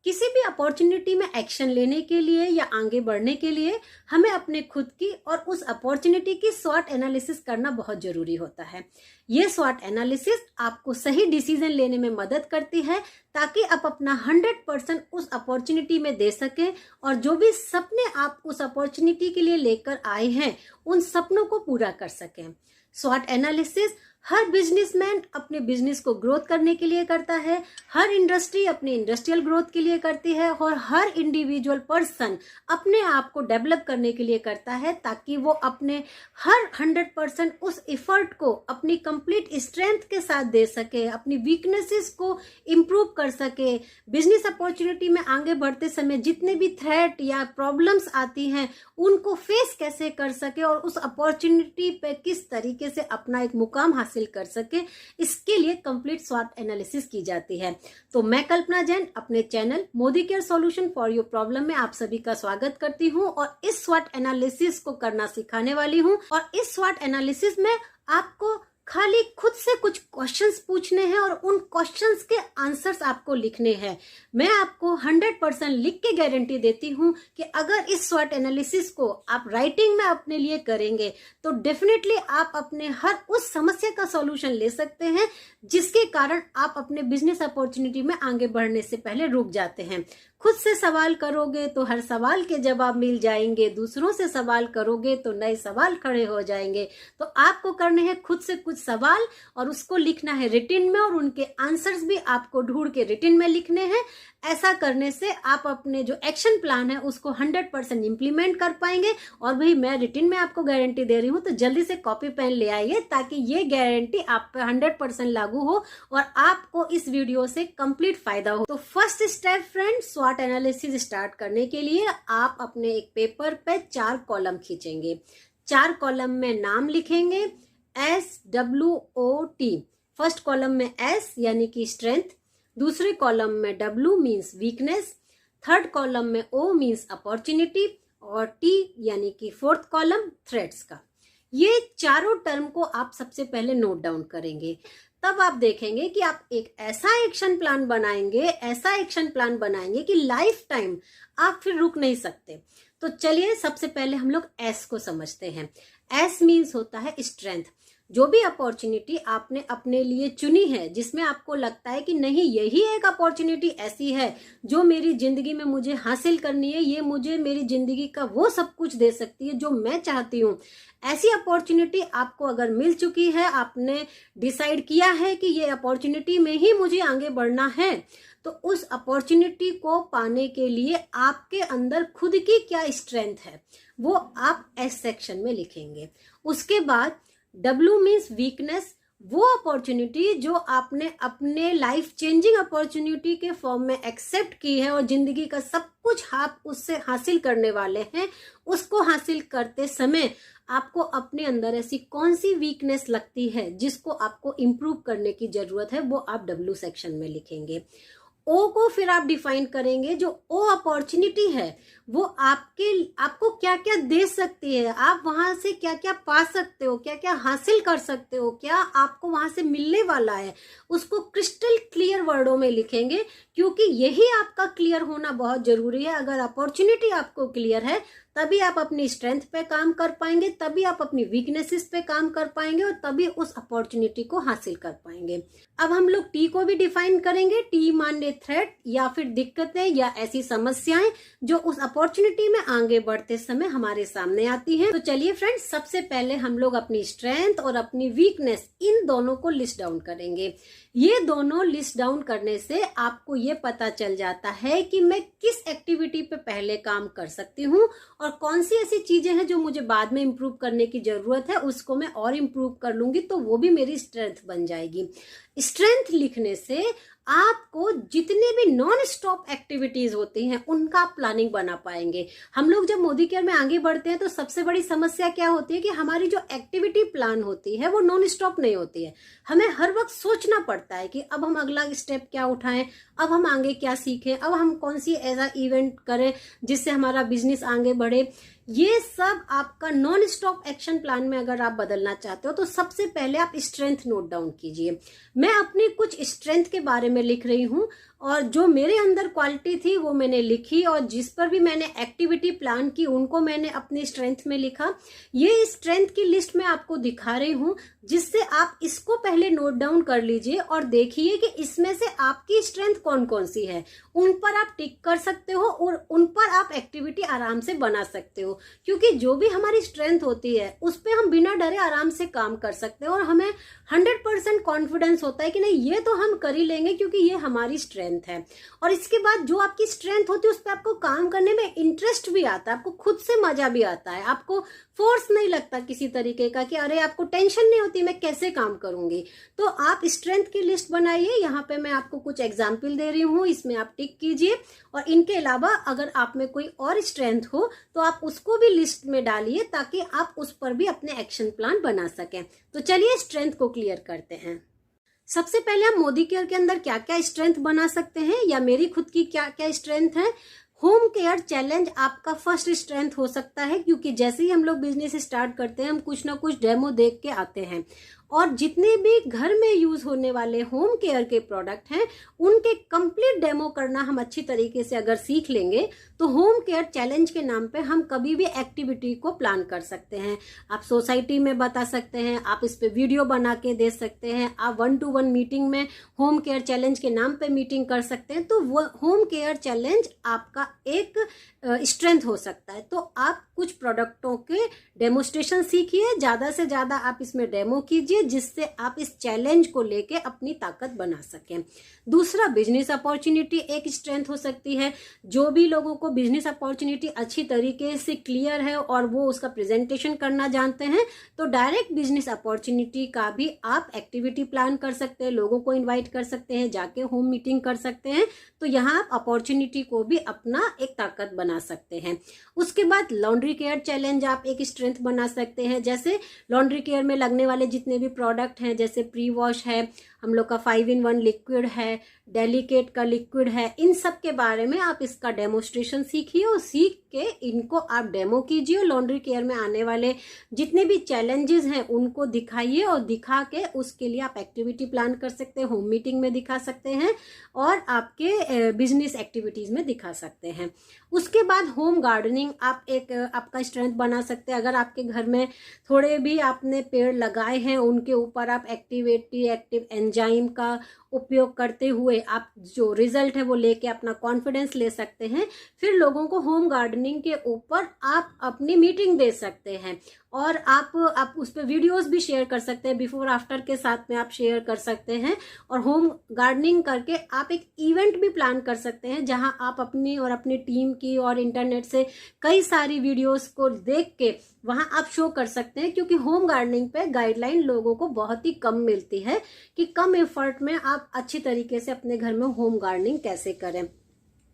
किसी भी अपॉर्चुनिटी में एक्शन लेने के लिए या आगे बढ़ने के लिए हमें अपने खुद की और उस अपॉर्चुनिटी की स्वॉट एनालिसिस करना बहुत जरूरी होता है। ये स्वॉट एनालिसिस आपको सही डिसीजन लेने में मदद करती है ताकि आप अपना 100% उस अपॉर्चुनिटी में दे सकें और जो भी सपने आप उस अपॉर्चुनिटी के लिए लेकर आए हैं उन सपनों को पूरा कर सकें। स्वॉट एनालिसिस हर बिजनेसमैन अपने बिजनेस को ग्रोथ करने के लिए करता है, हर इंडस्ट्री अपनी इंडस्ट्रियल ग्रोथ के लिए करती है और हर इंडिविजुअल पर्सन अपने आप को डेवलप करने के लिए करता है ताकि वो अपने हर 100% उस एफर्ट को अपनी कंप्लीट स्ट्रेंथ के साथ दे सके, अपनी वीकनेसेस को इम्प्रूव कर सके। बिजनेस अपॉर्चुनिटी में आगे बढ़ते समय जितने भी थ्रेट या प्रॉब्लम्स आती हैं उनको फेस कैसे कर सके और उस अपॉर्चुनिटी पे किस तरीके से अपना एक मुकाम हासिल कर सके, इसके लिए कंप्लीट स्वॉट एनालिसिस की जाती है। तो मैं कल्पना जैन अपने channel Modi care solution for your problem में आप सभी का स्वागत करती हूं और इस स्वॉट एनालिसिस को करना सिखाने वाली हूं। और इस स्वॉट एनालिसिस में आपको खाली खुद से कुछ क्वेश्चंस पूछने हैं और उन क्वेश्चंस के आंसर्स आपको लिखने हैं। मैं आपको 100% लिख के गारंटी देती हूं कि अगर इस स्वॉट एनालिसिस को आप राइटिंग में अपने लिए करेंगे तो डेफिनेटली आप अपने हर उस समस्या का सॉल्यूशन ले सकते हैं जिसके कारण आप अपने बिजनेस अपॉर्चुनिटी में आगे बढ़ने से पहले रुक जाते हैं। खुद से सवाल करोगे तो हर सवाल के जवाब मिल जाएंगे, दूसरों से सवाल करोगे तो नए सवाल खड़े हो जाएंगे। तो आपको करने हैं खुद से कुछ सवाल और उसको लिखना है रिटिन में और उनके आंसर्स भी आपको ढूंढ के रिटिन में लिखने हैं। ऐसा करने से आप अपने जो एक्शन प्लान है उसको 100% इम्प्लीमेंट कर पाएंगे। और वही मैं रिटिन में आपको गारंटी दे रही हूँ, तो जल्दी से कॉपी पेन ले आइए ताकि ये गारंटी आप पे 100% लागू हो और आपको इस वीडियो से कंप्लीट फायदा हो। तो फर्स्ट स्टेप फ्रेंड, स्वॉट एनालिसिस स्टार्ट करने के लिए आप अपने एक पेपर पे 4 कॉलम खींचेंगे। 4 कॉलम में नाम लिखेंगे SWOT। फर्स्ट कॉलम में S यानी कि स्ट्रेंथ, दूसरे कॉलम में W means weakness, third column में O मीन्स अपॉर्चुनिटी और T यानी कि फोर्थ कॉलम थ्रेट्स का। ये चारों टर्म को आप सबसे पहले नोट डाउन करेंगे। तब आप देखेंगे कि आप एक ऐसा एक्शन प्लान बनाएंगे कि लाइफ टाइम आप फिर रुक नहीं सकते। तो चलिए सबसे पहले हम लोग S को समझते हैं। S मीन्स होता है स्ट्रेंथ। जो भी अपॉर्चुनिटी आपने अपने लिए चुनी है जिसमें आपको लगता है कि नहीं यही एक अपॉर्चुनिटी ऐसी है जो मेरी जिंदगी में मुझे हासिल करनी है, ये मुझे मेरी जिंदगी का वो सब कुछ दे सकती है जो मैं चाहती हूँ, ऐसी अपॉर्चुनिटी आपको अगर मिल चुकी है, आपने डिसाइड किया है कि ये अपॉर्चुनिटी में ही मुझे आगे बढ़ना है, तो उस अपॉर्चुनिटी को पाने के लिए आपके अंदर खुद की क्या स्ट्रेंथ है वो आप एस सेक्शन में लिखेंगे। उसके बाद W मीन्स वीकनेस, वो अपॉर्चुनिटी जो आपने अपने लाइफ चेंजिंग अपॉर्चुनिटी के फॉर्म में एक्सेप्ट की है और जिंदगी का सब कुछ आप उससे हासिल करने वाले हैं, उसको हासिल करते समय आपको अपने अंदर ऐसी कौन सी वीकनेस लगती है जिसको आपको इम्प्रूव करने की जरूरत है, वो आप W सेक्शन में लिखेंगे। O को फिर आप डिफाइन करेंगे, जो O अपॉर्चुनिटी है वो आपको क्या क्या दे सकती है, आप वहां से क्या क्या पा सकते हो, क्या क्या हासिल कर सकते हो, क्या आपको वहां से मिलने वाला है, उसको क्रिस्टल क्लियर वर्डों में लिखेंगे क्योंकि यही आपका क्लियर होना बहुत जरूरी है। अगर अपॉर्चुनिटी आपको क्लियर है तभी आप अपनी स्ट्रेंथ पे काम कर पाएंगे, तभी आप अपनी वीकनेसेस पे काम कर पाएंगे और तभी उस अपॉर्चुनिटी को हासिल कर पाएंगे। अब हम लोग T को भी डिफाइन करेंगे। T माने थ्रेट या फिर दिक्कतें या ऐसी समस्याएं जो उस अपॉर्चुनिटी में आगे बढ़ते समय हमारे सामने आती हैं। तो चलिए फ्रेंड्स, सबसे पहले हम लोग अपनी स्ट्रेंथ और अपनी वीकनेस इन दोनों को लिस्ट डाउन करेंगे। ये दोनों लिस्ट डाउन करने से आपको ये पता चल जाता है कि मैं किस एक्टिविटी पे पहले काम कर सकती हूँ और कौन सी ऐसी चीजें हैं जो मुझे बाद में इम्प्रूव करने की जरूरत है, उसको मैं और इम्प्रूव कर लूंगी तो वो भी मेरी स्ट्रेंथ बन जाएगी। स्ट्रेंथ लिखने से आपको जितने भी नॉन स्टॉप एक्टिविटीज होती हैं उनका प्लानिंग बना पाएंगे। हम लोग जब मोदी केयर में आगे बढ़ते हैं तो सबसे बड़ी समस्या क्या होती है कि हमारी जो एक्टिविटी प्लान होती है वो नॉन स्टॉप नहीं होती है। हमें हर वक्त सोचना पड़ता है कि अब हम अगला स्टेप क्या उठाएं, अब हम आगे क्या सीखें, अब हम कौन सी ऐसा इवेंट करें जिससे हमारा बिजनेस आगे बढ़े। ये सब आपका नॉन स्टॉप एक्शन प्लान में अगर आप बदलना चाहते हो तो सबसे पहले आप स्ट्रेंथ नोट डाउन कीजिए। मैं अपनी कुछ स्ट्रेंथ के बारे में लिख रही हूँ और जो मेरे अंदर क्वालिटी थी वो मैंने लिखी, और जिस पर भी मैंने एक्टिविटी प्लान की उनको मैंने अपनी स्ट्रेंथ में लिखा। ये स्ट्रेंथ की लिस्ट मैं आपको दिखा रही हूँ, जिससे आप इसको पहले नोट डाउन कर लीजिए और देखिए कि इसमें से आपकी स्ट्रेंथ कौन कौन सी है। उन पर आप टिक कर सकते हो और उन पर आप एक्टिविटी आराम से बना सकते हो, क्योंकि जो भी हमारी स्ट्रेंथ होती है उस पर हम बिना डरे आराम से काम कर सकते हैं और हमें 100% कॉन्फिडेंस होता है कि नहीं, ये तो हम कर ही लेंगे क्योंकि ये हमारी स्ट्रेंथ है। और इसके बाद जो आपकी स्ट्रेंथ होती है उस पर आपको काम करने में इंटरेस्ट भी आता है, आपको खुद से मजा भी आता है, आपको फोर्स नहीं लगता किसी तरीके का कि अरे आपको टेंशन नहीं होती मैं कैसे काम करूंगी। तो आप स्ट्रेंथ की लिस्ट बनाइए। यहाँ पे मैं आपको कुछ एग्जाम्पल दे रही हूँ, इसमें आप टिक कीजिए। और इनके अलावा अगर आप में कोई और स्ट्रेंथ हो तो आप उसको भी लिस्ट में डालिए, ताकि आप उस पर भी अपने एक्शन प्लान बना सकें। तो चलिए स्ट्रेंथ को क्लियर करते हैं। सबसे पहले हम मोदी केयर के अंदर क्या क्या स्ट्रेंथ बना सकते हैं, या मेरी खुद की क्या क्या स्ट्रेंथ है। होम केयर चैलेंज आपका फर्स्ट स्ट्रेंथ हो सकता है, क्योंकि जैसे ही हम लोग बिजनेस स्टार्ट करते हैं हम कुछ ना कुछ डेमो देख के आते हैं, और जितने भी घर में यूज होने वाले होम केयर के प्रोडक्ट हैं उनके कंप्लीट डेमो करना हम अच्छी तरीके से अगर सीख लेंगे तो होम केयर चैलेंज के नाम पे हम कभी भी एक्टिविटी को प्लान कर सकते हैं। आप सोसाइटी में बता सकते हैं, आप इस पे वीडियो बना के दे सकते हैं, आप 1-to-1 मीटिंग में होम केयर चैलेंज के नाम पे मीटिंग कर सकते हैं। तो वो होम केयर चैलेंज आपका एक स्ट्रेंथ हो सकता है। तो आप कुछ प्रोडक्टों के डेमोस्ट्रेशन सीखिए, ज्यादा से ज्यादा आप इसमें डेमो कीजिए, जिससे आप इस चैलेंज को लेके अपनी ताकत बना सकें। दूसरा, बिजनेस अपॉर्चुनिटी एक स्ट्रेंथ हो सकती है। जो भी लोगों को बिजनेस अपॉर्चुनिटी अच्छी तरीके से क्लियर है और वो उसका प्रेजेंटेशन करना जानते हैं, तो डायरेक्ट बिजनेस अपॉर्चुनिटी का भी आप एक्टिविटी प्लान कर सकते हैं, लोगों को इन्वाइट कर सकते हैं, जाके होम मीटिंग कर सकते हैं। तो यहाँ आप अपॉर्चुनिटी को भी अपना एक ताकत बना सकते हैं। उसके बाद लॉन्ड्री केयर चैलेंज आप एक स्ट्रेंथ बना सकते हैं। जैसे लॉन्ड्री केयर में लगने वाले जितने भी प्रोडक्ट हैं, जैसे प्री वॉश है, हम लोग का 5-in-1 लिक्विड है, डेलिकेट का लिक्विड है, इन सब के बारे में आप इसका डेमोस्ट्रेशन सीखिए और सीख के इनको आप डेमो कीजिए। लॉन्ड्री केयर में आने वाले जितने भी चैलेंजेस हैं उनको दिखाइए, और दिखा के उसके लिए आप एक्टिविटी प्लान कर सकते हैं, होम मीटिंग में दिखा सकते हैं और आपके बिजनेस एक्टिविटीज में दिखा सकते हैं। उसके बाद होम गार्डनिंग आप एक आपका स्ट्रेंथ बना सकते हैं। अगर आपके घर में थोड़े भी आपने पेड़ लगाए हैं, उनके ऊपर आप एक्टिव एंजाइम का उपयोग करते हुए आप जो रिजल्ट है वो लेके अपना कॉन्फिडेंस ले सकते हैं। फिर लोगों को होम गार्डनिंग के ऊपर आप अपनी मीटिंग दे सकते हैं, और आप उस पर वीडियोस भी शेयर कर सकते हैं, बिफोर आफ्टर के साथ में आप शेयर कर सकते हैं। और होम गार्डनिंग करके आप एक इवेंट भी प्लान कर सकते हैं, जहां आप अपनी और अपनी टीम की और इंटरनेट से कई सारी वीडियोस को देख के वहां आप शो कर सकते हैं। क्योंकि होम गार्डनिंग पे गाइडलाइन लोगों को बहुत ही कम मिलती है कि कम एफर्ट में आप अच्छी तरीके से अपने घर में होम गार्डनिंग कैसे करें।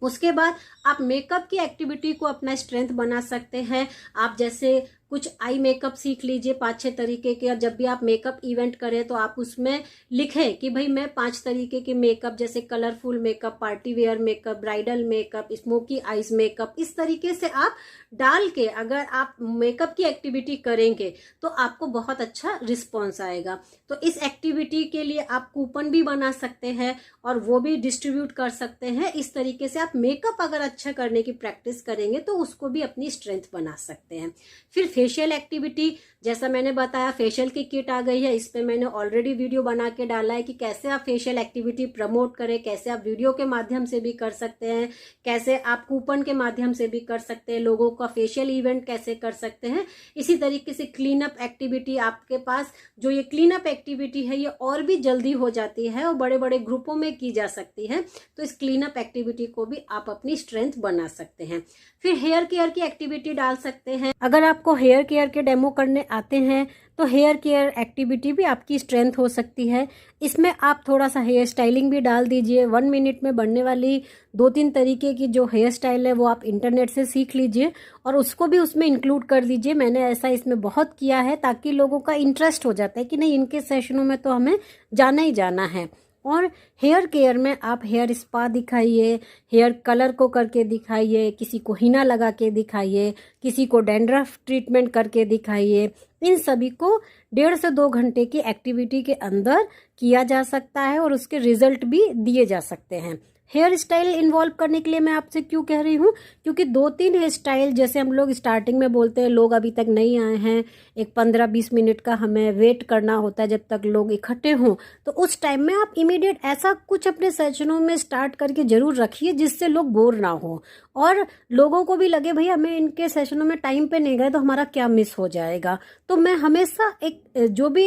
उसके बाद आप मेकअप की एक्टिविटी को अपना स्ट्रेंथ बना सकते हैं। आप जैसे कुछ आई मेकअप सीख लीजिए 5-6 तरीके के, और जब भी आप मेकअप इवेंट करें तो आप उसमें लिखें कि भाई मैं 5 तरीके के मेकअप, जैसे colourful makeup, party wear makeup, bridal makeup, smoky eyes makeup, इस तरीके से आप डाल के अगर आप मेकअप की एक्टिविटी करेंगे तो आपको बहुत अच्छा रिस्पॉन्स आएगा। तो इस एक्टिविटी के लिए आप कूपन भी बना सकते हैं और वो भी डिस्ट्रीब्यूट कर सकते हैं। इस तरीके से आप मेकअप अगर अच्छा करने की प्रैक्टिस करेंगे तो उसको भी अपनी स्ट्रेंथ बना सकते हैं। फिर फेशियल एक्टिविटी, जैसा मैंने बताया फेशियल की किट आ गई है, इस पे मैंने ऑलरेडी वीडियो बना के डाला है कि कैसे आप फेशियल एक्टिविटी प्रमोट करें, कैसे आप वीडियो के माध्यम से भी कर सकते हैं, कैसे आप कूपन के माध्यम से भी कर सकते हैं, लोगों का फेशियल इवेंट कैसे कर सकते हैं। इसी तरीके से क्लीन अप एक्टिविटी, आपके पास जो ये क्लीन अप एक्टिविटी है ये और भी जल्दी हो जाती है और बड़े बड़े ग्रुपों में की जा सकती है। तो इस क्लीन अप एक्टिविटी को भी आप अपनी स्ट्रेंथ बना सकते हैं। फिर हेयर केयर की एक्टिविटी डाल सकते हैं। अगर आपको हेयर केयर के डेमो करने आते हैं तो हेयर केयर एक्टिविटी भी आपकी स्ट्रेंथ हो सकती है। इसमें आप थोड़ा सा हेयर स्टाइलिंग भी डाल दीजिए। 1 मिनट में बनने वाली 2-3 तरीके की जो हेयर स्टाइल है वो आप इंटरनेट से सीख लीजिए और उसको भी उसमें इंक्लूड कर दीजिए। मैंने ऐसा इसमें बहुत किया है ताकि लोगों का इंटरेस्ट हो जाता है कि नहीं, इनके सेशनों में तो हमें जाना ही जाना है। और हेयर केयर में आप हेयर स्पा दिखाइए, हेयर कलर को करके दिखाइए, किसी को हिना लगा के दिखाइए, किसी को डैंड्रफ ट्रीटमेंट करके दिखाइए। इन सभी को 1.5 से 2 घंटे की एक्टिविटी के अंदर किया जा सकता है और उसके रिजल्ट भी दिए जा सकते हैं। हेयर स्टाइल इन्वॉल्व करने के लिए मैं आपसे क्यों कह रही हूँ, क्योंकि 2-3 हेयर स्टाइल जैसे हम लोग स्टार्टिंग में बोलते हैं, लोग अभी तक नहीं आए हैं, एक 15-20 मिनट का हमें वेट करना होता है जब तक लोग इकट्ठे हों, तो उस टाइम में आप इमीडिएट ऐसा कुछ अपने सेशनों में स्टार्ट करके जरूर रखिए जिससे लोग बोर ना हो और लोगों को भी लगे भाई हमें इनके सेशनों में टाइम पे नहीं गए तो हमारा क्या मिस हो जाएगा। तो मैं हमेशा एक जो भी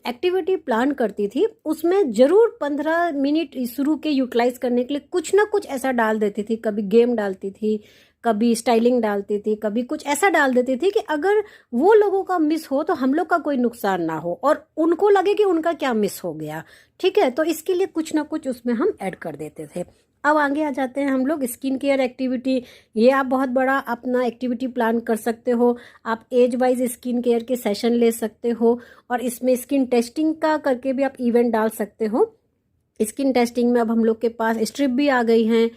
एक्टिविटी प्लान करती थी उसमें जरूर 15 मिनट शुरू के यूटिलाइज करने के लिए कुछ ना कुछ ऐसा डाल देती थी। कभी गेम डालती थी, कभी स्टाइलिंग डालती थी, कभी कुछ ऐसा डाल देती थी कि अगर वो लोगों का मिस हो तो हम लोग का कोई नुकसान ना हो और उनको लगे कि उनका क्या मिस हो गया। ठीक है, तो इसके लिए कुछ ना कुछ उसमें हम ऐड कर देते थे। अब आगे आ जाते हैं हम लोग स्किन केयर एक्टिविटी। ये आप बहुत बड़ा अपना एक्टिविटी प्लान कर सकते हो। आप एज वाइज स्किन केयर के सेशन ले सकते हो और इसमें स्किन टेस्टिंग का करके भी आप इवेंट डाल सकते हो। स्किन टेस्टिंग में अब हम लोग के पास स्ट्रिप भी आ गई हैं,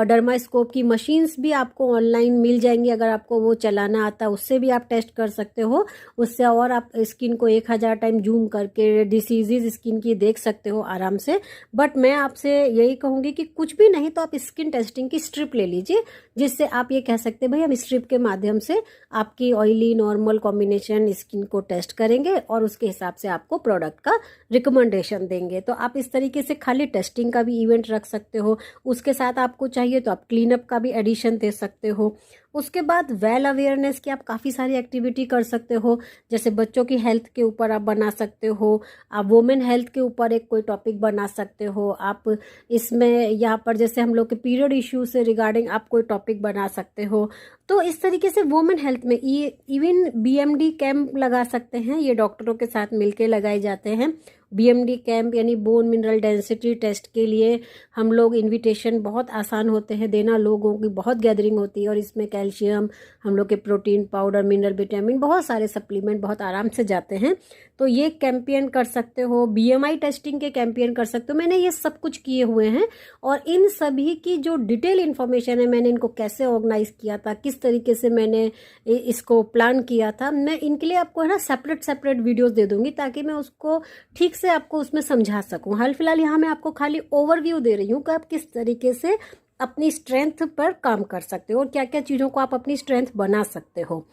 डर्मास्कोप की मशीन्स भी आपको ऑनलाइन मिल जाएंगी। अगर आपको वो चलाना आता है उससे भी आप टेस्ट कर सकते हो। उससे और आप स्किन को 1000 टाइम जूम करके डिसीजेज स्किन की देख सकते हो आराम से। बट मैं आपसे यही कहूँगी कि कुछ भी नहीं तो आप स्किन टेस्टिंग की स्ट्रिप ले लीजिए, जिससे आप ये कह सकते हैं भाई हम स्ट्रिप के माध्यम से आपकी ऑयली नॉर्मल कॉम्बिनेशन स्किन को टेस्ट करेंगे और उसके हिसाब से आपको प्रोडक्ट का रिकमेंडेशन देंगे। तो आप इस तरीके से खाली टेस्टिंग का भी इवेंट रख सकते हो, उसके साथ आपको चाहिए तो आप क्लीन अप का भी एडिशन दे सकते हो। उसके बाद वेल अवेयरनेस की आप काफ़ी सारी एक्टिविटी कर सकते हो, जैसे बच्चों की हेल्थ के ऊपर आप बना सकते हो, आप वुमेन हेल्थ के ऊपर एक कोई टॉपिक बना सकते हो। आप इसमें यहाँ पर जैसे हम लोग के पीरियड इश्यू से रिगार्डिंग आप कोई टॉपिक बना सकते हो। तो इस तरीके से वुमेन हेल्थ में इवन बीएमडी कैंप लगा सकते हैं, ये डॉक्टरों के साथ मिलके लगाए जाते हैं। बीएमडी कैंप यानी बोन मिनरल डेंसिटी टेस्ट के लिए हम लोग इनविटेशन बहुत आसान होते हैं देना, लोगों की बहुत गैदरिंग होती है और इसमें कैल्शियम, हम लोग के प्रोटीन पाउडर, मिनरल विटामिन, बहुत सारे सप्लीमेंट बहुत आराम से जाते हैं। तो ये कैंपेन कर सकते हो, बीएमआई टेस्टिंग के कैंपेन कर सकते हो। मैंने ये सब कुछ किए हुए हैं और इन सभी की जो डिटेल इन्फॉर्मेशन है, मैंने इनको कैसे ऑर्गेनाइज किया था, किस तरीके से मैंने इसको प्लान किया था, मैं इनके लिए आपको है ना सेपरेट वीडियोस दे दूंगी ताकि मैं उसको ठीक से आपको उसमें समझा सकूं। हाल फिलहाल यहाँ मैं आपको खाली ओवरव्यू दे रही हूँ कि आप किस तरीके से अपनी स्ट्रेंथ पर काम कर सकते हो और क्या क्या चीज़ों को आप अपनी स्ट्रेंथ बना सकते हो।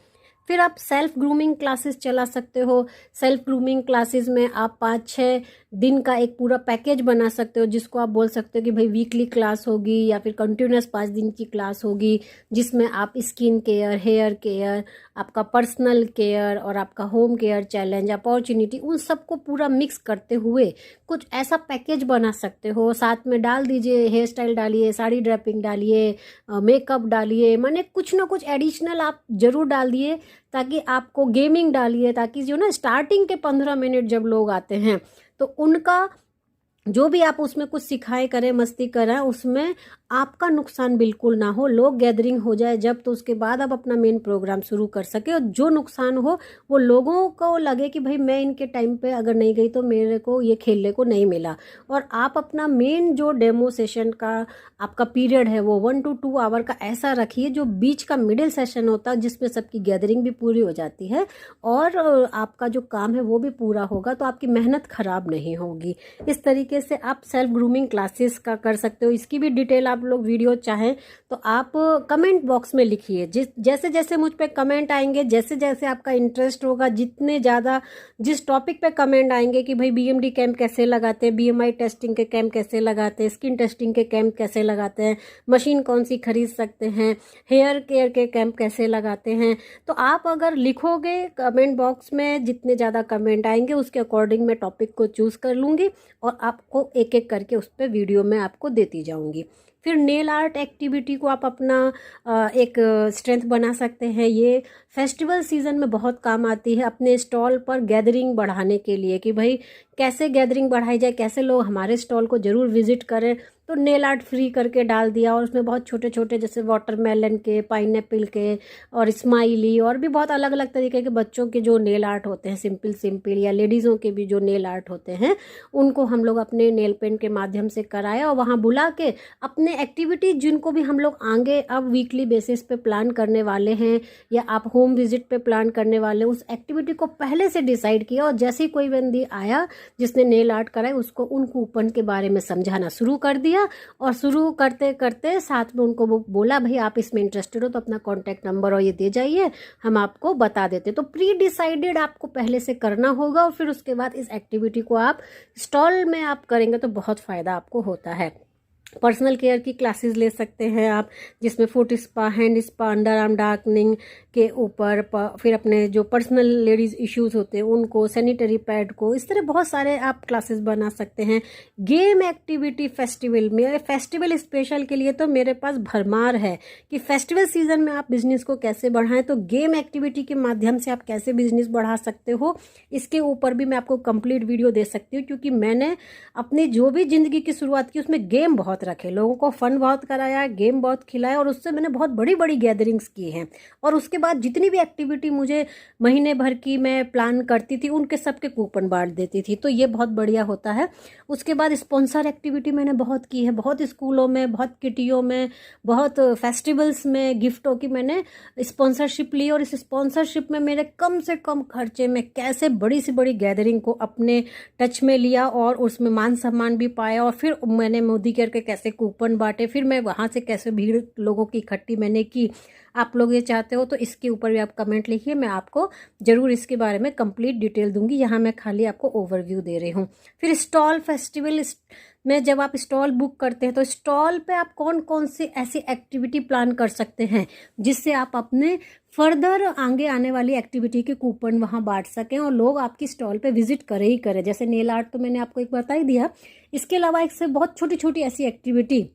फिर आप सेल्फ ग्रूमिंग क्लासेस चला सकते हो। सेल्फ ग्रूमिंग क्लासेस में आप 5-6 दिन का एक पूरा पैकेज बना सकते हो, जिसको आप बोल सकते हो कि भाई वीकली क्लास होगी या फिर कंटिन्यूस 5 दिन की क्लास होगी, जिसमें आप स्किन केयर, हेयर केयर, आपका पर्सनल केयर और आपका होम केयर चैलेंज, अपॉर्चुनिटी, उन सबको पूरा मिक्स करते हुए कुछ ऐसा पैकेज बना सकते हो। साथ में डाल दीजिए हेयर स्टाइल डालिए, साड़ी ड्रेपिंग डालिए, मेकअप डालिए, माने कुछ ना कुछ एडिशनल आप जरूर डाल दिए, ताकि आपको गेमिंग डालिए, ताकि जो ना स्टार्टिंग के 15 मिनट जब लोग आते हैं तो उनका जो भी आप उसमें कुछ सिखाए करें, मस्ती करें, उसमें आपका नुकसान बिल्कुल ना हो। लोग गैदरिंग हो जाए जब, तो उसके बाद आप अपना मेन प्रोग्राम शुरू कर सके और जो नुकसान हो वो लोगों को लगे कि भाई मैं इनके टाइम पे अगर नहीं गई तो मेरे को ये खेलने को नहीं मिला। और आप अपना मेन जो डेमो सेशन का आपका पीरियड है वो 1 to 2 आवर का ऐसा रखिए, जो बीच का मिडिल सेशन होता है जिसमें सबकी गैदरिंग भी पूरी हो जाती है और आपका जो काम है वो भी पूरा होगा, तो आपकी मेहनत खराब नहीं होगी। इस तरीके से आप सेल्फ ग्रूमिंग क्लासेस का कर सकते हो। इसकी भी डिटेल आप लोग वीडियो चाहें तो आप कमेंट बॉक्स में लिखिए। जैसे जैसे मुझ पे कमेंट आएंगे, जैसे जैसे आपका इंटरेस्ट होगा, जितने ज़्यादा जिस टॉपिक पे कमेंट आएंगे कि भाई बीएमडी कैंप कैसे लगाते हैं, बीएमआई टेस्टिंग के कैंप कैसे लगाते हैं, स्किन टेस्टिंग के कैंप कैसे लगाते हैं, मशीन कौन सी खरीद सकते हैं, हेयर केयर के कैंप कैसे लगाते हैं, तो आप अगर लिखोगे कमेंट बॉक्स में, जितने ज़्यादा कमेंट आएंगे उसके अकॉर्डिंग मैं टॉपिक को चूज़ कर लूँगी और आपको एक एक करके उस पर वीडियो में आपको देती जाऊँगी। फिर नेल आर्ट एक्टिविटी को आप अपना एक स्ट्रेंथ बना सकते हैं। ये फेस्टिवल सीजन में बहुत काम आती है अपने स्टॉल पर गैदरिंग बढ़ाने के लिए, कि भाई कैसे गैदरिंग बढ़ाई जाए, कैसे लोग हमारे स्टॉल को ज़रूर विजिट करें। तो नेल आर्ट फ्री करके डाल दिया और उसमें बहुत छोटे छोटे जैसे वाटरमेलन के, पाइनएप्पल के और स्माइली और भी बहुत अलग अलग तरीके के बच्चों के जो नेल आर्ट होते हैं, सिंपल या लेडीज़ों के भी जो नेल आर्ट होते हैं, उनको हम लोग अपने नेल पेंट के माध्यम से कराया और वहाँ बुला के अपने एक्टिविटी जिनको भी हम लोग आगे अब वीकली बेसिस पे प्लान करने वाले हैं या आप होम विजिट पे प्लान करने वाले हैं, उस एक्टिविटी को पहले से डिसाइड किया और जैसे ही कोई बंदी आया जिसने नेल आर्ट कराया उसको उन कूपन के बारे में समझाना शुरू कर दिया दिया और शुरू करते करते साथ में उनको वो बोला भाई आप इसमें इंटरेस्टेड हो तो अपना कॉन्टैक्ट नंबर और ये दे जाइए, हम आपको बता देते। तो प्री डिसाइडेड आपको पहले से करना होगा और फिर उसके बाद इस एक्टिविटी को आप स्टॉल में आप करेंगे तो बहुत फ़ायदा आपको होता है। पर्सनल केयर की क्लासेस ले सकते हैं आप, जिसमें foot spa, hand spa, under arm darkening के ऊपर फिर अपने जो पर्सनल लेडीज़ इश्यूज़ होते हैं उनको, सैनिटरी पैड को, इस तरह बहुत सारे आप क्लासेस बना सकते हैं। गेम एक्टिविटी फेस्टिवल में, फेस्टिवल स्पेशल के लिए तो मेरे पास भरमार है कि फेस्टिवल सीजन में आप बिजनेस को कैसे बढ़ाएं, तो गेम एक्टिविटी के माध्यम से आप कैसे बिजनेस बढ़ा सकते हो, इसके ऊपर भी मैं आपको कंप्लीट वीडियो दे सकती हूँ। क्योंकि मैंने अपनी जो भी ज़िंदगी की शुरुआत की उसमें गेम बहुत रखे, लोगों को फन बहुत कराया, गेम बहुत खिलाया और उससे मैंने बहुत बड़ी बड़ी गैदरिंग्स की हैं। और उसके बाद जितनी भी एक्टिविटी मुझे महीने भर की मैं प्लान करती थी उनके सबके कूपन बांट देती थी, तो ये बहुत बढ़िया होता है। उसके बाद स्पॉन्सर एक्टिविटी मैंने बहुत की है, बहुत स्कूलों में, बहुत किटियों में, बहुत फेस्टिवल्स में गिफ्टों की मैंने स्पॉन्सरशिप ली और इस स्पॉन्सरशिप में मेरे कम से कम खर्चे में कैसे बड़ी से बड़ी गैदरिंग को अपने टच में लिया और उसमें मान सम्मान भी पाया। और फिर मैंने मोदी केयर के कैसे कूपन बांटे, फिर मैं वहाँ से कैसे भीड़ लोगों की इकट्ठी मैंने की। आप लोग ये चाहते हो तो इसके ऊपर भी आप कमेंट लिखिए, मैं आपको ज़रूर इसके बारे में कंप्लीट डिटेल दूंगी। यहाँ मैं खाली आपको ओवरव्यू दे रही हूँ। फिर स्टॉल फेस्टिवल में जब आप स्टॉल बुक करते हैं तो स्टॉल पे आप कौन कौन सी ऐसी एक्टिविटी प्लान कर सकते हैं जिससे आप अपने फर्दर आगे आने वाली एक्टिविटी के कूपन वहाँ बांट सकें और लोग आपकी स्टॉल पे विजिट करें ही करें। जैसे नेल आर्ट तो मैंने आपको एक बता ही दिया, इसके अलावा एक से बहुत छोटी छोटी ऐसी एक्टिविटी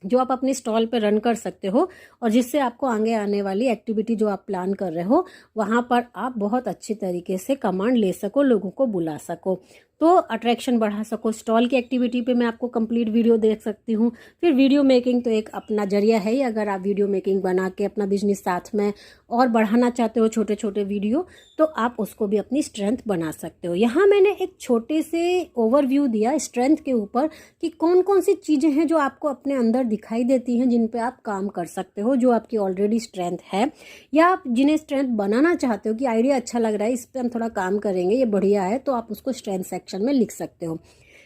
जो आप अपनी स्टॉल पर रन कर सकते हो और जिससे आपको आगे आने वाली एक्टिविटी जो आप प्लान कर रहे हो वहाँ पर आप बहुत अच्छी तरीके से कमांड ले सको, लोगों को बुला सको, तो अट्रैक्शन बढ़ा सको। स्टॉल की एक्टिविटी पे मैं आपको कंप्लीट वीडियो दे सकती हूँ। फिर वीडियो मेकिंग तो एक अपना जरिया है ही, अगर आप वीडियो मेकिंग बना के अपना बिजनेस साथ में और बढ़ाना चाहते हो छोटे छोटे वीडियो, तो आप उसको भी अपनी स्ट्रेंथ बना सकते हो। यहाँ मैंने एक छोटे से ओवरव्यू दिया स्ट्रेंथ के ऊपर कि कौन कौन सी चीज़ें हैं जो आपको अपने अंदर दिखाई देती हैं जिन पे आप काम कर सकते हो, जो आपकी ऑलरेडी स्ट्रेंथ है या आप जिन्हें स्ट्रेंथ बनाना चाहते हो कि आइडिया अच्छा लग रहा है, इस पर हम थोड़ा काम करेंगे, ये बढ़िया है, तो आप उसको स्ट्रेंथ सेक्शन में लिख सकते हो।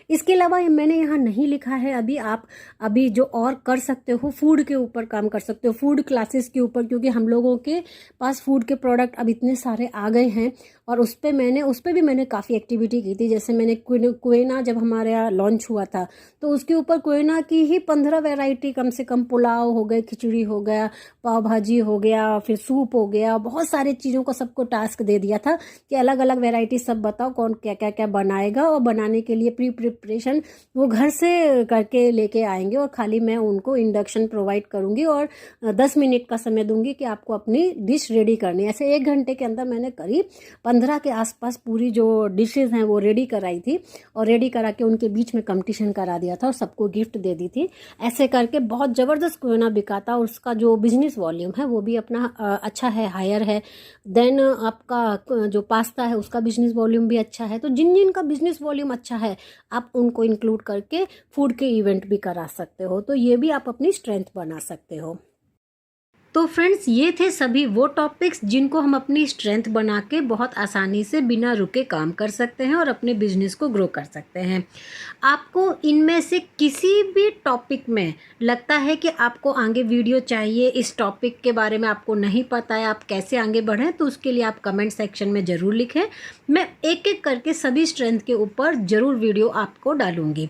इसके अलावा मैंने यहाँ नहीं लिखा है अभी, आप अभी जो और कर सकते हो, फूड के ऊपर काम कर सकते हो, फूड क्लासेस के ऊपर, क्योंकि हम लोगों के पास फूड के प्रोडक्ट अब इतने सारे आ गए हैं और उस पर भी मैंने काफ़ी एक्टिविटी की थी। जैसे मैंने क्वेना जब हमारे यहाँ लॉन्च हुआ था तो उसके ऊपर क्वेना की ही 15 वैरायटी, कम से कम पुलाव हो गए, खिचड़ी हो गया, पाव भाजी हो गया, फिर सूप हो गया, बहुत सारी चीज़ों को सबको टास्क दे दिया था कि अलग अलग वैरायटी सब बताओ कौन क्या क्या क्या बनाएगा, और बनाने के लिए प्रिपरेशन वो घर से करके लेके आएंगे और खाली मैं उनको इंडक्शन प्रोवाइड करूंगी और 10 मिनट का समय दूंगी कि आपको अपनी डिश रेडी करनी है। ऐसे 1 घंटे के अंदर मैंने करीब 15 के आसपास पूरी जो डिशेज हैं वो रेडी कराई थी और रेडी करा के उनके बीच में कंपटीशन करा दिया था और सबको गिफ्ट दे दी थी। ऐसे करके बहुत ज़बरदस्त क्वेना बिका था और उसका जो बिजनेस वॉल्यूम है वो भी अपना अच्छा है, हायर है। देन आपका जो पास्ता है उसका बिजनेस वॉल्यूम भी अच्छा है। तो जिन जिन का बिजनेस वॉल्यूम अच्छा है आप उनको इंक्लूड करके फूड के इवेंट भी करा सकते हो, तो ये भी आप अपनी स्ट्रेंथ बना सकते हो। तो फ्रेंड्स, ये थे सभी वो टॉपिक्स जिनको हम अपनी स्ट्रेंथ बना के बहुत आसानी से बिना रुके काम कर सकते हैं और अपने बिजनेस को ग्रो कर सकते हैं। आपको इनमें से किसी भी टॉपिक में लगता है कि आपको आगे वीडियो चाहिए, इस टॉपिक के बारे में आपको नहीं पता है आप कैसे आगे बढ़ें, तो उसके लिए आप कमेंट सेक्शन में ज़रूर लिखें। मैं एक एक करके सभी स्ट्रेंथ के ऊपर ज़रूर वीडियो आपको डालूँगी।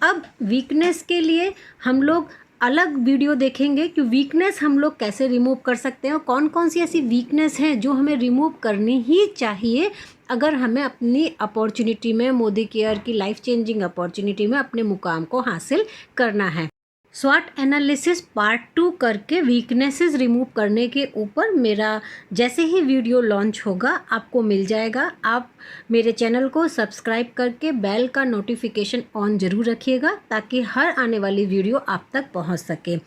अब वीकनेस के लिए हम लोग अलग वीडियो देखेंगे कि वीकनेस हम लोग कैसे रिमूव कर सकते हैं और कौन कौन सी ऐसी वीकनेस हैं जो हमें रिमूव करनी ही चाहिए अगर हमें अपनी अपॉर्चुनिटी में, मोदी केयर की लाइफ चेंजिंग अपॉर्चुनिटी में अपने मुकाम को हासिल करना है। स्वॉट एनालिसिस पार्ट 2 करके वीकनेसेस रिमूव करने के ऊपर मेरा जैसे ही वीडियो लॉन्च होगा आपको मिल जाएगा। आप मेरे चैनल को सब्सक्राइब करके बेल का नोटिफिकेशन ऑन ज़रूर रखिएगा ताकि हर आने वाली वीडियो आप तक पहुंच सके।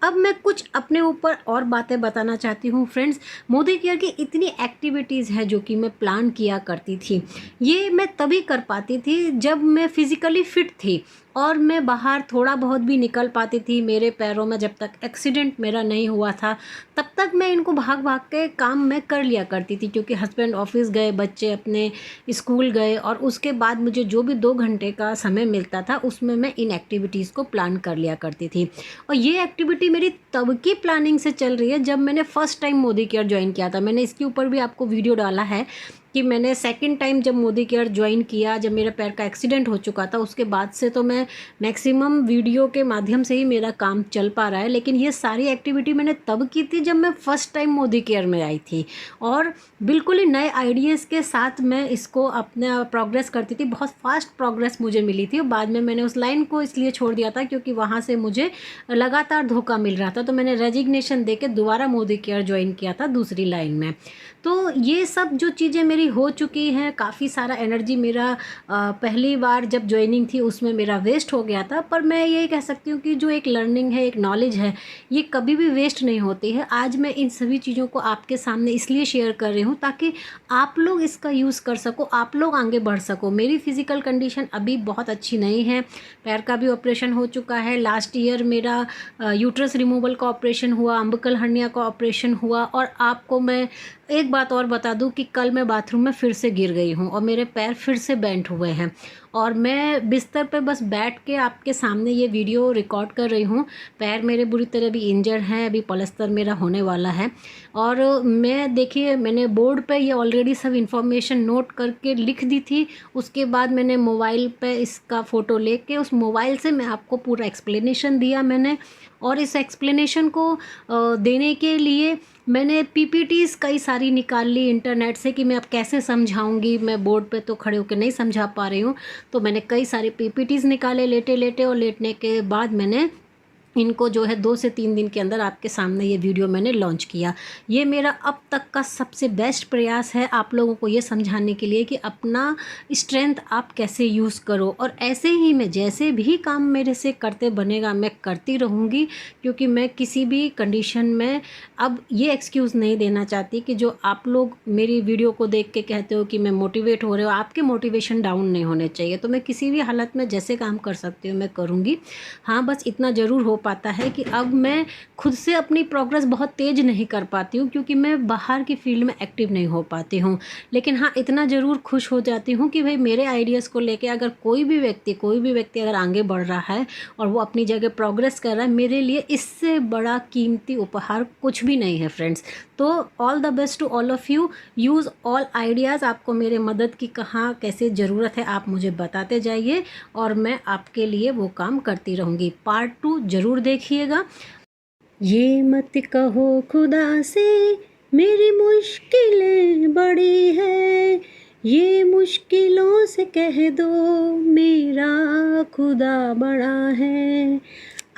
अब मैं कुछ अपने ऊपर और बातें बताना चाहती हूँ फ्रेंड्स। मोदी केयर की इतनी एक्टिविटीज़ है जो कि मैं प्लान किया करती थी, ये मैं तभी कर पाती थी जब मैं फिज़िकली फ़िट थी और मैं बाहर थोड़ा बहुत भी निकल पाती थी। मेरे पैरों में जब तक एक्सीडेंट मेरा नहीं हुआ था तब तक मैं इनको भाग भाग के काम मैं कर लिया करती थी, क्योंकि हस्बैंड ऑफिस गए, बच्चे अपने स्कूल गए और उसके बाद मुझे जो भी 2 घंटे का समय मिलता था उसमें मैं इन एक्टिविटीज़ को प्लान कर लिया करती थी। और ये एक्टिविटी मेरी तब की प्लानिंग से चल रही है जब मैंने first time Modi care join किया था। मैंने इसके ऊपर भी आपको वीडियो डाला है कि मैंने सेकंड टाइम जब मोदी केयर ज्वाइन किया, जब मेरे पैर का एक्सीडेंट हो चुका था, उसके बाद से तो मैं मैक्सिमम वीडियो के माध्यम से ही मेरा काम चल पा रहा है। लेकिन ये सारी एक्टिविटी मैंने तब की थी जब मैं फ़र्स्ट टाइम मोदी केयर में आई थी और बिल्कुल ही नए आइडियाज़ के साथ मैं इसको अपना प्रोग्रेस करती थी। बहुत फास्ट प्रोग्रेस मुझे मिली थी और बाद में मैंने उस लाइन को इसलिए छोड़ दिया था क्योंकि वहाँ से मुझे लगातार धोखा मिल रहा था, तो मैंने रेजिग्नेशन दे के दोबारा मोदी केयर ज्वाइन किया था दूसरी लाइन में। तो ये सब जो चीज़ें मेरी हो चुकी हैं, काफ़ी सारा एनर्जी मेरा पहली बार जब ज्वाइनिंग थी उसमें मेरा वेस्ट हो गया था। पर मैं यही कह सकती हूँ कि जो एक लर्निंग है, एक नॉलेज है, ये कभी भी वेस्ट नहीं होती है। आज मैं इन सभी चीज़ों को आपके सामने इसलिए शेयर कर रही हूँ ताकि आप लोग इसका यूज़ कर सको, आप लोग आगे बढ़ सको। मेरी फ़िज़िकल कंडीशन अभी बहुत अच्छी नहीं है, पैर का भी ऑपरेशन हो चुका है। लास्ट ईयर मेरा यूट्रस रिमूवल का ऑपरेशन हुआ, अम्बिकल हर्निया का ऑपरेशन हुआ और आपको मैं एक बात और बता दूं कि कल मैं बाथरूम में फिर से गिर गई हूं और मेरे पैर फिर से बेंट हुए हैं और मैं बिस्तर पे बस बैठ के आपके सामने ये वीडियो रिकॉर्ड कर रही हूं। पैर मेरे बुरी तरह भी इंजर्ड हैं, अभी प्लास्टर मेरा होने वाला है और मैं देखिए मैंने बोर्ड पे ये ऑलरेडी सब इन्फॉर्मेशन नोट करके लिख दी थी। उसके बाद मैंने मोबाइल पे इसका फ़ोटो लेके उस मोबाइल से मैं आपको पूरा एक्सप्लेनेशन दिया मैंने और इस एक्सप्लेनेशन को देने के लिए मैंने पीपीटीज़ कई सारी निकाल ली इंटरनेट से कि मैं अब कैसे समझाऊंगी। मैं बोर्ड पे तो खड़े होकर नहीं समझा पा रही हूँ, तो मैंने कई सारे पीपीटीज़ निकाले लेटे लेटे और लेटने के बाद मैंने इनको जो है 2 से 3 दिन के अंदर आपके सामने ये वीडियो मैंने लॉन्च किया। ये मेरा अब तक का सबसे बेस्ट प्रयास है आप लोगों को ये समझाने के लिए कि अपना स्ट्रेंथ आप कैसे यूज़ करो और ऐसे ही मैं जैसे भी काम मेरे से करते बनेगा मैं करती रहूँगी, क्योंकि मैं किसी भी कंडीशन में अब ये एक्सक्यूज़ नहीं देना चाहती कि जो आप लोग मेरी वीडियो को देख के कहते हो कि मैं मोटिवेट हो रहे हो, आपके मोटिवेशन डाउन नहीं होने चाहिए। तो मैं किसी भी हालत में जैसे काम कर सकती हूँ मैं करूँगी। हाँ, बस इतना ज़रूर हो पाता है कि अब मैं खुद से अपनी प्रोग्रेस बहुत तेज़ नहीं कर पाती हूँ क्योंकि मैं बाहर की फील्ड में एक्टिव नहीं हो पाती हूँ। लेकिन हाँ, इतना ज़रूर खुश हो जाती हूँ कि भाई मेरे आइडियाज़ को लेके अगर कोई भी व्यक्ति अगर आगे बढ़ रहा है और वो अपनी जगह प्रोग्रेस कर रहा है, मेरे लिए इससे बड़ा कीमती उपहार कुछ भी नहीं है फ्रेंड्स। तो all the best to all of you, use all ideas. आपको मेरे मदद की कहाँ कैसे ज़रूरत है आप मुझे बताते जाइए और मैं आपके लिए वो काम करती रहूँगी। पार्ट 2 ज़रूर देखिएगा। ये मत कहो खुदा से मेरी मुश्किलें बड़ी है, ये मुश्किलों से कह दो मेरा खुदा बड़ा है।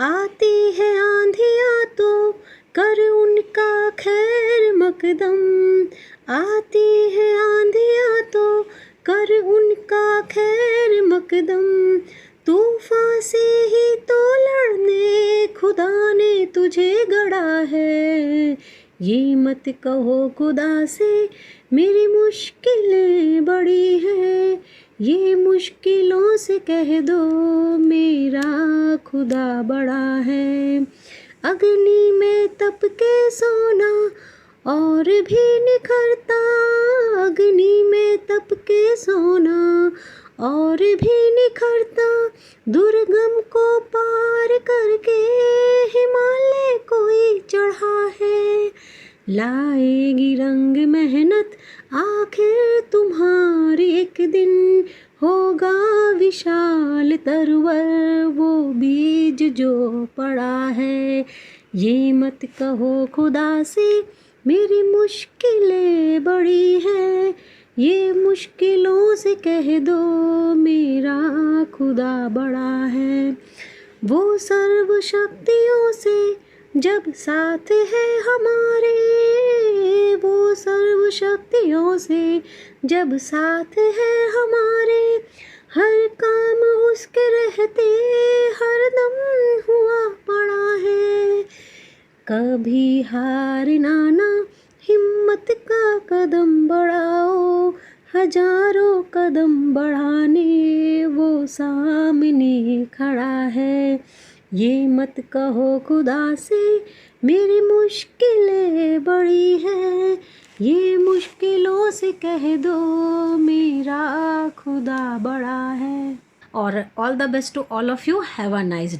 आती है आंधियाँ तो कर उनका खैर मकदम, आती है आंधियाँ तो कर उनका खैर मकदम, तूफान से ही तो लड़ने खुदा ने तुझे गढ़ा है। ये मत कहो खुदा से मेरी मुश्किलें बड़ी हैं, ये मुश्किलों से कह दो मेरा खुदा बड़ा है। अग्नि में तप के सोना और भी निखरता, अग्नि में तप के सोना और भी निखरता, दुर्गम को पार करके हिमालय कोई चढ़ा है। लाएगी रंग मेहनत आखिर तुम्हारी एक दिन, होगा विशाल तरवर वो बीज जो पड़ा है। ये मत कहो खुदा से मेरी मुश्किलें बड़ी हैं, ये मुश्किलों से कह दो मेरा खुदा बड़ा है। वो सर्व शक्तियों से जब साथ है हमारे, वो सर्व शक्तियों से जब साथ है हमारे, हर काम उसके रहते हर दम हुआ पड़ा है। कभी हारना ना, हिम्मत का कदम बढ़ाओ, हजारों कदम बढ़ाने वो सामने खड़ा है। ये मत कहो खुदा से मेरी मुश्किलें बड़ी हैं, ये मुश्किलों से कह दो मेरा खुदा बड़ा है। और all the best to all of you, have a nice day.